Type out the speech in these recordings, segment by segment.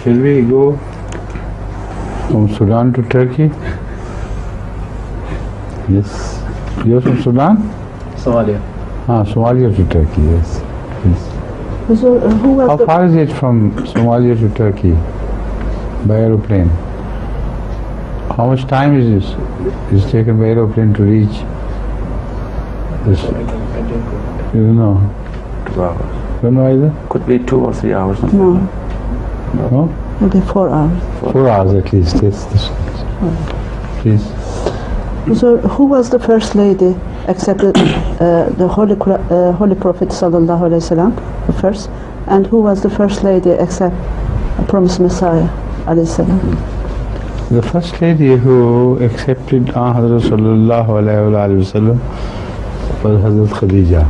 Shall we go from Sudan to Turkey? Yes. You're from Sudan? Somalia. Somalia to Turkey, yes. So, How far is it from Somalia to Turkey by aeroplane? How much time is this? Is taken by aeroplane to reach this? You don't know? 2 hours. Don't know either? Could be 2 or 3 hours. No, No? maybe 4 hours. 4 hours at least, yes. Please. So, who was the first lady accepted the Holy Prophet sallallahu alaihi wasallam first, and who was the first lady accept a promised Messiah alayhi salam? The first lady who accepted Hazrat sallallahu alaihi wasallam was Hazrat Khadija.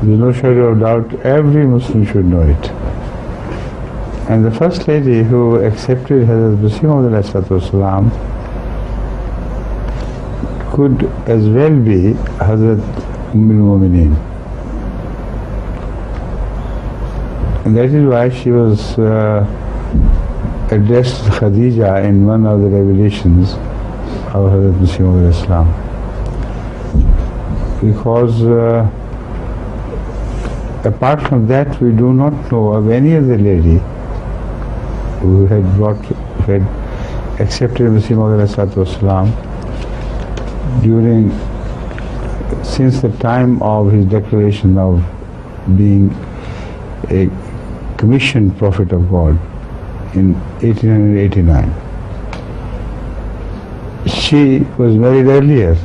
There's no shadow of doubt, every Muslim should know it. And the first lady who accepted Hazrat Muslim alayhi wasallam could as well be Hazrat al-Mu'mineen. And that is why she was addressed Khadija in one of the revelations of Hazrat Muslim alayhi salam. Because apart from that, we do not know of any other lady who had accepted Muslim alayhi salam since the time of his declaration of being a commissioned prophet of God in 1889. She was married earlier,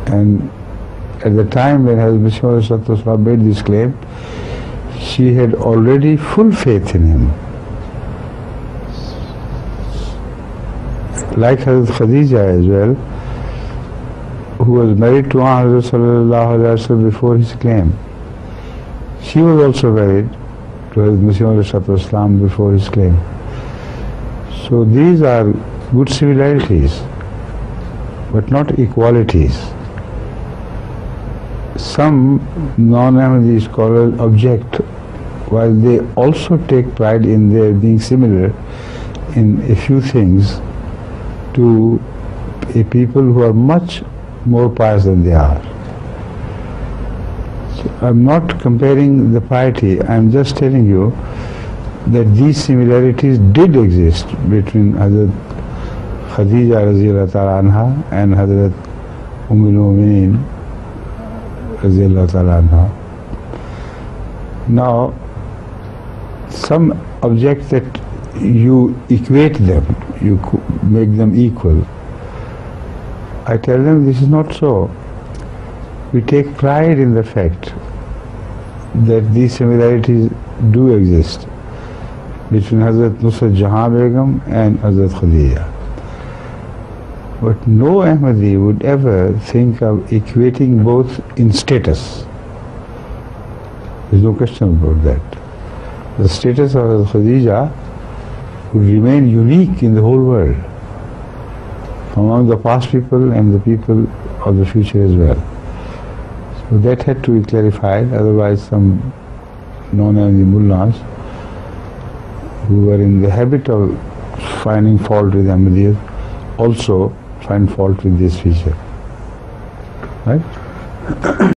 and at the time when Hazrat Muslim made this claim, she had already full faith in him. Like Hazrat Khadija as well, who was married to Hazrat sallallahu alaihi wasallam before his claim. She was also married to Hazrat Muslim alayhi wasallam before his claim. So these are good similarities, but not equalities. Some non-Ahmadi scholars object, while they also take pride in their being similar in a few things to a people who are much more pious than they are. So I'm not comparing the piety, I'm just telling you that these similarities did exist between Hazrat Khadija radhiyallahu ta'ala anha and Hazrat al-Mu'mineen radhiyallahu ta'ala anha. Now, some object that you equate them, you make them equal. I tell them this is not so. We take pride in the fact that these similarities do exist between Hazrat Nusrat Jahan Begum and Hazrat Khadija. But no Ahmadi would ever think of equating both in status. There is no question about that. The status of Hazrat Khadija would remain unique in the whole world, among the past people and the people of the future as well. So that had to be clarified, otherwise some non-Ahmadi mullahs who were in the habit of finding fault with Ahmadiyyat also find fault with this feature. Right?